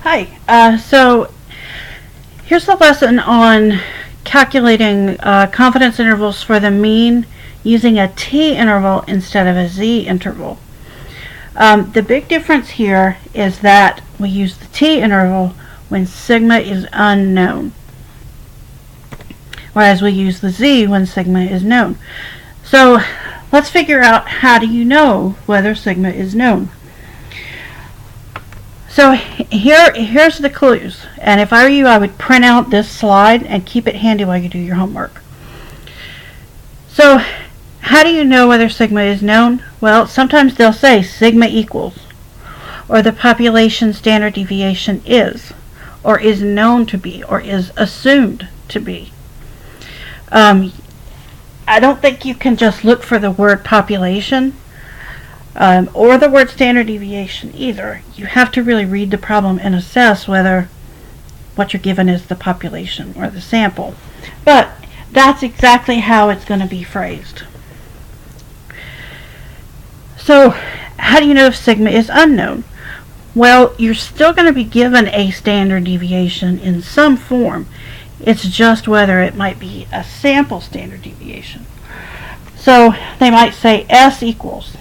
Hi. So here's the lesson on calculating confidence intervals for the mean using a t-interval instead of a z-interval. The big difference here is that we use the t-interval when sigma is unknown, whereas we use the z when sigma is known. So let's figure out, how do you know whether sigma is known? So here's the clues, and if I were you, I would print out this slide and keep it handy while you do your homework. So how do you know whether sigma is known? Well, sometimes they'll say sigma equals, or the population standard deviation is, or is known to be, or is assumed to be. I don't think you can just look for the word population or the word standard deviation either. You have to really read the problem and assess whether what you're given is the population or the sample. But that's exactly how it's going to be phrased. So how do you know if sigma is unknown? Well, you're still going to be given a standard deviation in some form. It's just whether it might be a sample standard deviation. So they might say S equals.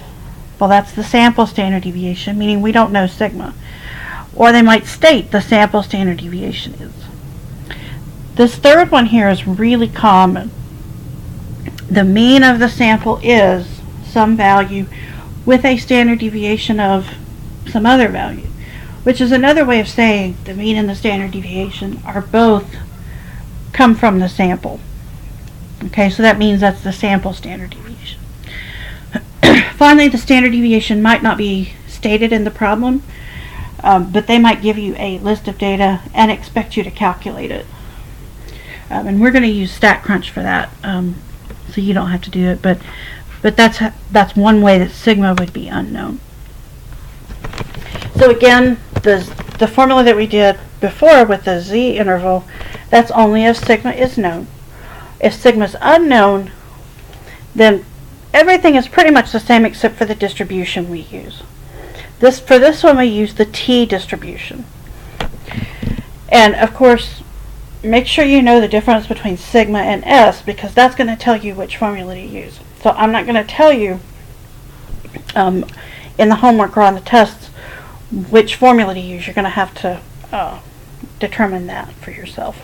Well, that's the sample standard deviation, meaning we don't know sigma. Or they might state the sample standard deviation is. This third one here is really common. The mean of the sample is some value with a standard deviation of some other value, which is another way of saying the mean and the standard deviation are both come from the sample. Okay, so that means that's the sample standard deviation. Finally, the standard deviation might not be stated in the problem, but they might give you a list of data and expect you to calculate it. And we're going to use StatCrunch for that, so you don't have to do it, but that's one way that sigma would be unknown. So again, the formula that we did before with the z-interval, that's only if sigma is known. If sigma is unknown, then everything is pretty much the same except for the distribution we use. For this one we use the t-distribution. And of course, make sure you know the difference between sigma and S, because that's going to tell you which formula to use. So I'm not going to tell you in the homework or on the tests which formula to use. You're going to have to determine that for yourself.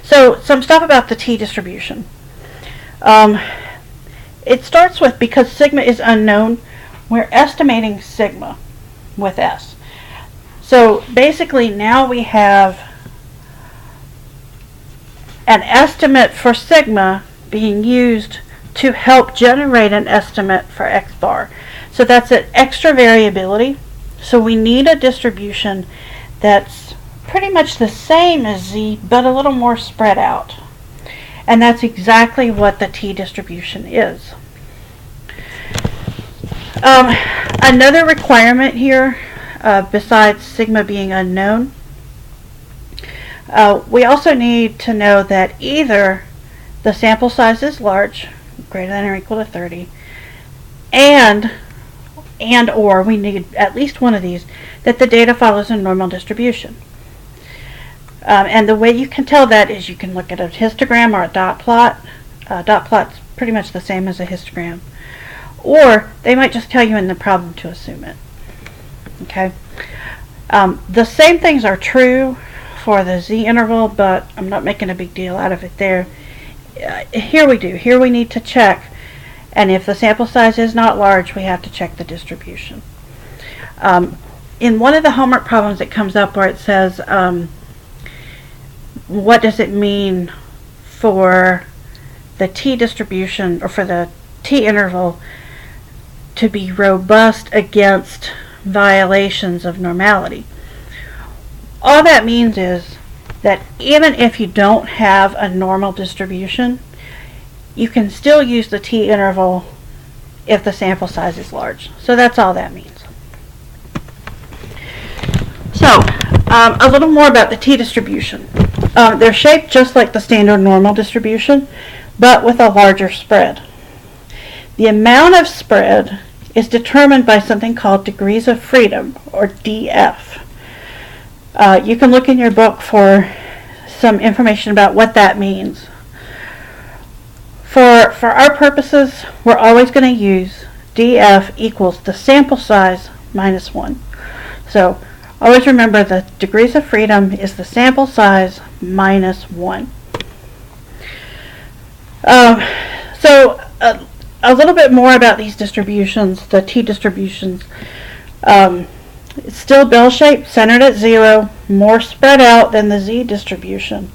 So some stuff about the t-distribution. It starts with, because sigma is unknown, we're estimating sigma with S. So basically now we have an estimate for sigma being used to help generate an estimate for x bar. So that's an extra variability. So we need a distribution that's pretty much the same as z, but a little more spread out. And that's exactly what the t-distribution is. Another requirement here, besides sigma being unknown, we also need to know that either the sample size is large, greater than or equal to 30, and or we need at least one of these, that the data follows a normal distribution. And the way you can tell that is you can look at a histogram or a dot plot. Dot plot's pretty much the same as a histogram. Or they might just tell you in the problem to assume it. Okay. The same things are true for the z-interval, but I'm not making a big deal out of it there. Here we do. Here we need to check. And if the sample size is not large, we have to check the distribution. In one of the homework problems it comes up where it says, what does it mean for the t-distribution, or for the t-interval, to be robust against violations of normality? All that means is that even if you don't have a normal distribution, you can still use the t-interval if the sample size is large. So that's all that means. So a little more about the t-distribution. They're shaped just like the standard normal distribution, but with a larger spread. The amount of spread is determined by something called degrees of freedom, or DF. You can look in your book for some information about what that means. For our purposes, we're always going to use DF equals the sample size minus 1. So always remember the degrees of freedom is the sample size minus 1. So a little bit more about these distributions, the t distributions. It's still bell-shaped, centered at 0, more spread out than the z distribution.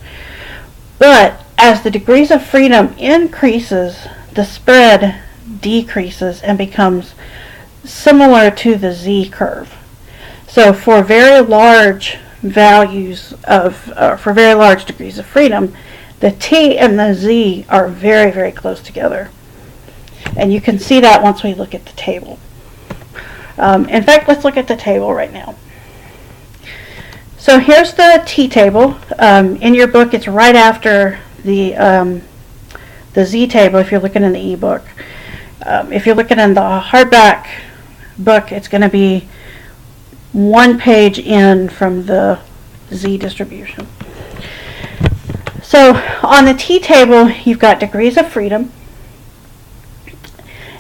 But as the degrees of freedom increases, the spread decreases and becomes similar to the z curve. So for very large values for very large degrees of freedom, the t and the z are very, very close together. And you can see that once we look at the table. In fact, let's look at the table right now. So here's the t table. In your book, it's right after the z table if you're looking in the ebook. If you're looking in the hardback book, it's going to be one page in from the z distribution. So on the t table, you've got degrees of freedom,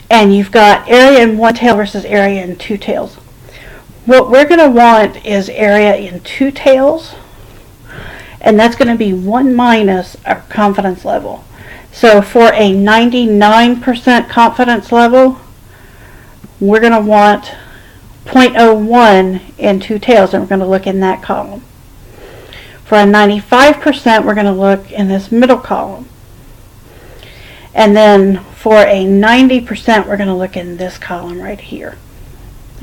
and you've got area in one tail versus area in two tails. What we're going to want is area in two tails, and that's going to be 1 minus our confidence level. So for a 99% confidence level, we're going to want 0.01 in two tails, and we're going to look in that column. For a 95%, we're going to look in this middle column. And then for a 90%, we're going to look in this column right here.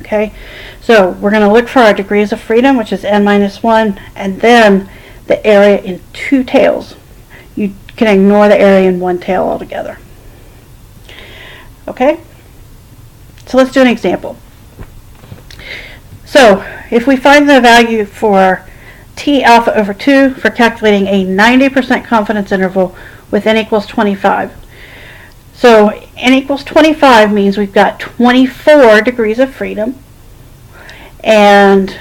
Okay, so we're going to look for our degrees of freedom, which is n minus 1, and then the area in two tails. You can ignore the area in one tail altogether. Okay, so let's do an example. So if we find the value for t alpha over 2 for calculating a 90% confidence interval with n equals 25. So n equals 25 means we've got 24 degrees of freedom. And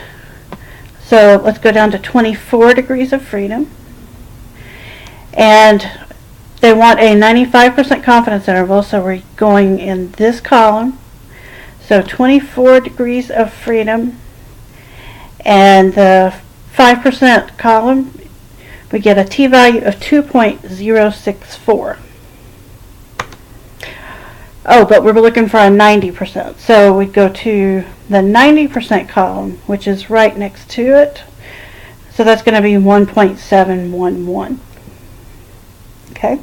so let's go down to 24 degrees of freedom. And they want a 95% confidence interval, so we're going in this column. So 24 degrees of freedom. And the 5% column, we get a t-value of 2.064. Oh, but we're looking for a 90%. So we go to the 90% column, which is right next to it. So that's going to be 1.711. Okay?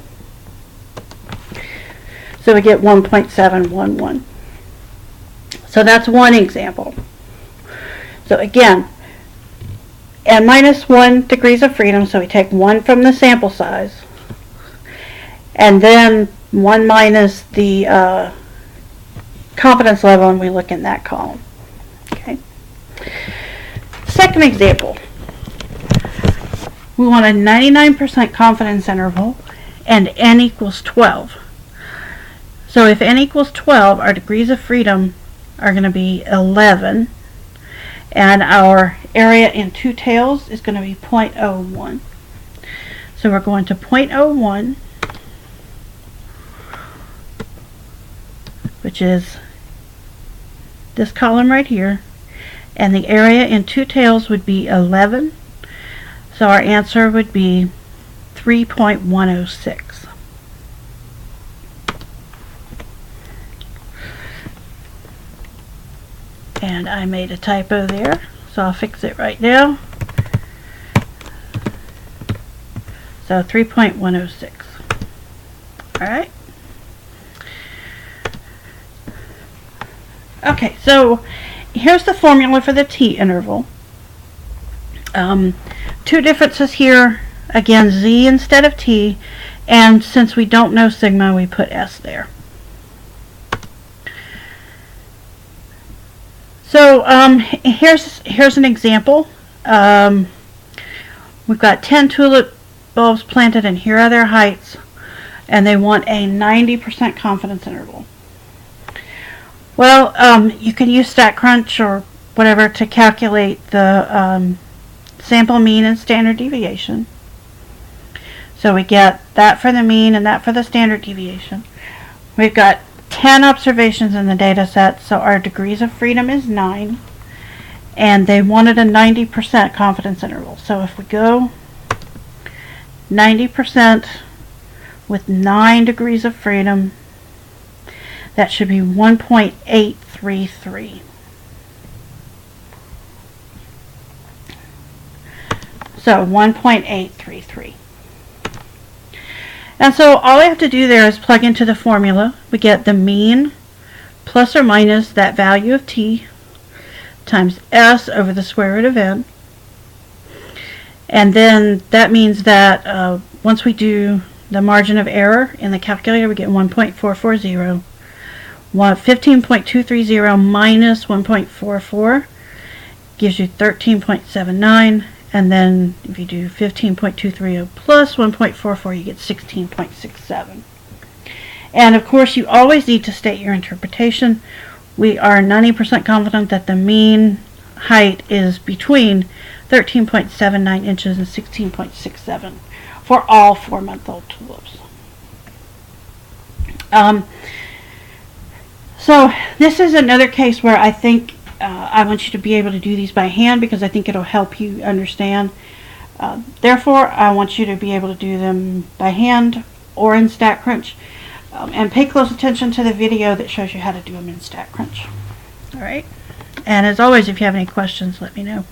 So we get 1.711. So that's one example. So again, n minus 1 degrees of freedom, so we take 1 from the sample size, and then 1 minus the confidence level, and we look in that column. Okay. Second example. We want a 99% confidence interval, and n equals 12. So if n equals 12, our degrees of freedom are going to be 11, and our area in two tails is going to be 0.01. So we're going to 0.01, which is this column right here, and the area in two tails would be 11. So our answer would be 3.106. And I made a typo there, so I'll fix it right now. So 3.106. Alright. Okay, so here's the formula for the t interval. Two differences here. Again, z instead of t, and since we don't know sigma, we put s there. So here's an example. We've got 10 tulip bulbs planted, and here are their heights, and they want a 90% confidence interval. Well, you can use StatCrunch or whatever to calculate the sample mean and standard deviation. So we get that for the mean and that for the standard deviation. We've got 10 observations in the data set, so our degrees of freedom is 9. And they wanted a 90% confidence interval. So if we go 90% with 9 degrees of freedom, that should be 1.833. So 1.833. And so all I have to do there is plug into the formula. We get the mean plus or minus that value of t times s over the square root of n. And then that means that once we do the margin of error in the calculator, we get 1.440. 15.230 minus 1.44 gives you 13.79. And then if you do 15.230 plus 1.44, you get 16.67. And of course, you always need to state your interpretation. We are 90% confident that the mean height is between 13.79 inches and 16.67 for all 4-month-old tulips. So this is another case where I think I want you to be able to do these by hand because I think it'll help you understand. Therefore, I want you to be able to do them by hand or in StatCrunch. And pay close attention to the video that shows you how to do them in StatCrunch. All right. And as always, if you have any questions, let me know.